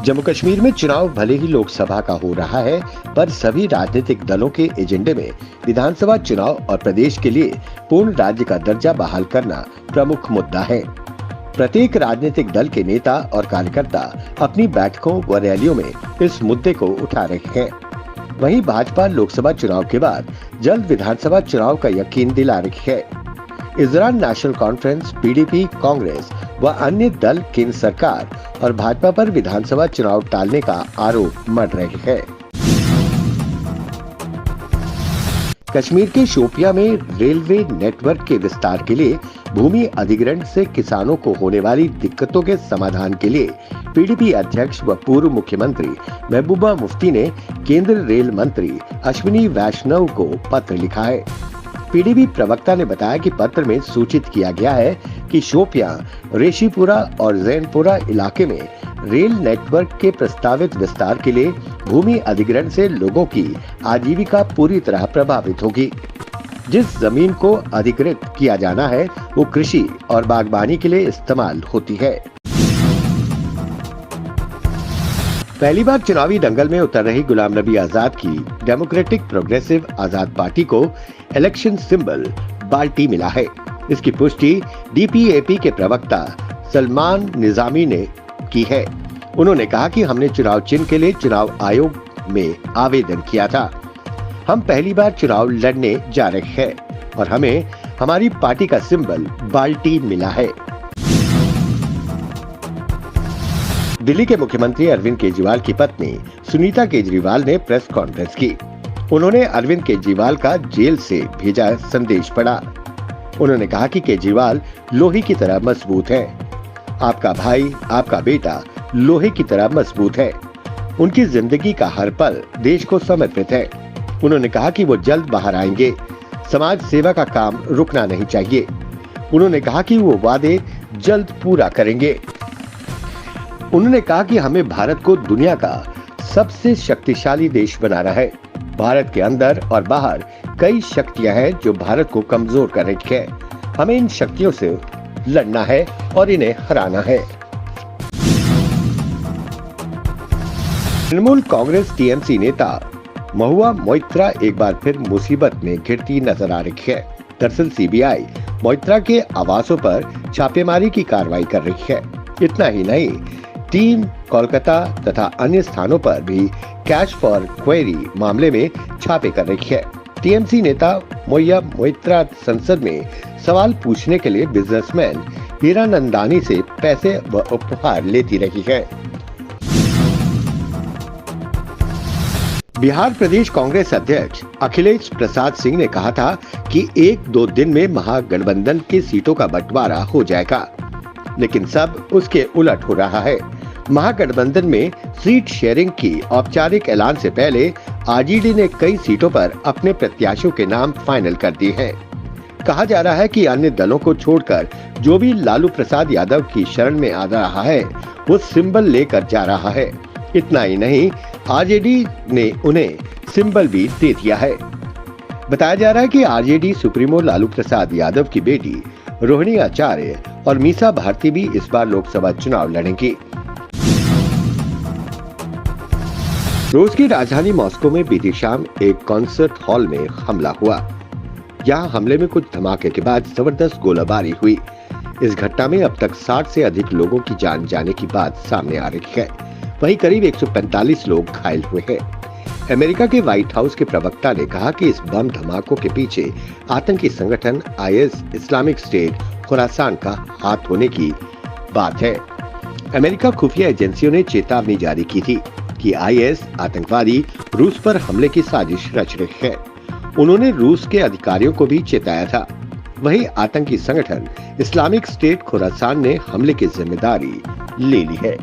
जम्मू कश्मीर में चुनाव भले ही लोकसभा का हो रहा है, पर सभी राजनीतिक दलों के एजेंडे में विधानसभा चुनाव और प्रदेश के लिए पूर्ण राज्य का दर्जा बहाल करना प्रमुख मुद्दा है। प्रत्येक राजनीतिक दल के नेता और कार्यकर्ता अपनी बैठकों व रैलियों में इस मुद्दे को उठा रहे हैं। वहीं भाजपा लोकसभा चुनाव के बाद जल्द विधानसभा चुनाव का यकीन दिला रही है। इस दौरान नेशनल कॉन्फ्रेंस, पीडीपी, कांग्रेस व अन्य दल केंद्र सरकार और भाजपा पर विधानसभा चुनाव टालने का आरोप मढ़ रहे हैं। कश्मीर के शोपियां में रेलवे नेटवर्क के विस्तार के लिए भूमि अधिग्रहण से किसानों को होने वाली दिक्कतों के समाधान के लिए पीडीपी अध्यक्ष व पूर्व मुख्यमंत्री महबूबा मुफ्ती ने केंद्रीय रेल मंत्री अश्विनी वैष्णव को पत्र लिखा है। पीडीपी प्रवक्ता ने बताया कि पत्र में सूचित किया गया है कि शोपियां, रेशीपुरा और जैनपुरा इलाके में रेल नेटवर्क के प्रस्तावित विस्तार के लिए भूमि अधिग्रहण से लोगों की आजीविका पूरी तरह प्रभावित होगी। जिस जमीन को अधिकृत किया जाना है वो कृषि और बागवानी के लिए इस्तेमाल होती है। पहली बार चुनावी दंगल में उतर रही गुलाम नबी आजाद की डेमोक्रेटिक प्रोग्रेसिव आजाद पार्टी को इलेक्शन सिंबल बाल्टी मिला है। इसकी पुष्टि डीपीएपी के प्रवक्ता सलमान निजामी ने की है। उन्होंने कहा कि हमने चुनाव चिन्ह के लिए चुनाव आयोग में आवेदन किया था। हम पहली बार चुनाव लड़ने जा रहे हैं और हमें हमारी पार्टी का सिंबल बाल्टी मिला है। दिल्ली के मुख्यमंत्री अरविंद केजरीवाल की पत्नी सुनीता केजरीवाल ने प्रेस कॉन्फ्रेंस की। उन्होंने अरविंद केजरीवाल का जेल से भेजा संदेश पढ़ा। उन्होंने कहा कि केजरीवाल लोहे की तरह मजबूत है। आपका भाई, आपका बेटा लोहे की तरह मजबूत है। उनकी जिंदगी का हर पल देश को समर्पित है। उन्होंने कहा कि वो जल्द बाहर आएंगे। समाज सेवा का काम रुकना नहीं चाहिए। उन्होंने कहा कि वो वादे जल्द पूरा करेंगे। उन्होंने कहा कि हमें भारत को दुनिया का सबसे शक्तिशाली देश बनाना है। भारत के अंदर और बाहर कई शक्तियां हैं जो भारत को कमजोर कर रही है। हमें इन शक्तियों से लड़ना है और इन्हें हराना है। तृणमूल कांग्रेस टीएमसी नेता महुआ मोइत्रा एक बार फिर मुसीबत में घिरती नजर आ रही है। दरअसल सीबीआई मोइत्रा के आवासों पर छापेमारी की कार्रवाई कर रही है। इतना ही नहीं, टीम कोलकाता तथा अन्य स्थानों पर भी कैश फॉर क्वेरी मामले में छापे कर रही है। टीएमसी नेता महुआ मोइत्रा संसद में सवाल पूछने के लिए बिजनेसमैन हीरानंदानी से पैसे व उपहार लेती रही है। बिहार प्रदेश कांग्रेस अध्यक्ष अखिलेश प्रसाद सिंह ने कहा था कि 1-2 दिन में महागठबंधन की सीटों का बंटवारा हो जाएगा, लेकिन सब उसके उलट हो रहा है। महागठबंधन में सीट शेयरिंग की औपचारिक ऐलान से पहले आरजेडी ने कई सीटों पर अपने प्रत्याशियों के नाम फाइनल कर दिए हैं। कहा जा रहा है कि अन्य दलों को छोड़कर जो भी लालू प्रसाद यादव की शरण में आ रहा है वो सिंबल लेकर जा रहा है। इतना ही नहीं, आरजेडी ने उन्हें सिंबल भी दे दिया है। बताया जा रहा है कि आरजेडी सुप्रीमो लालू प्रसाद यादव की बेटी रोहिणी आचार्य और मीसा भारती भी इस बार लोकसभा चुनाव लड़ेंगी। रूस की राजधानी मॉस्को में बीती शाम एक कॉन्सर्ट हॉल में हमला हुआ। यहां हमले में कुछ धमाके के बाद जबरदस्त गोलाबारी हुई। इस घटना में अब तक 60 से अधिक लोगों की जान जाने की बात सामने आ रही है। वहीं करीब 145 लोग घायल हुए हैं। अमेरिका के व्हाइट हाउस के प्रवक्ता ने कहा कि इस बम धमाकों के पीछे आतंकी संगठन आईएस इस्लामिक स्टेट खुरासान का हाथ होने की बात है। अमेरिका खुफिया एजेंसियों ने चेतावनी जारी की थी कि आईएस आतंकवादी रूस पर हमले की साजिश रच रहे हैं। उन्होंने रूस के अधिकारियों को भी चेताया था। वहीं आतंकी संगठन इस्लामिक स्टेट खुरासान ने हमले की जिम्मेदारी ले ली है।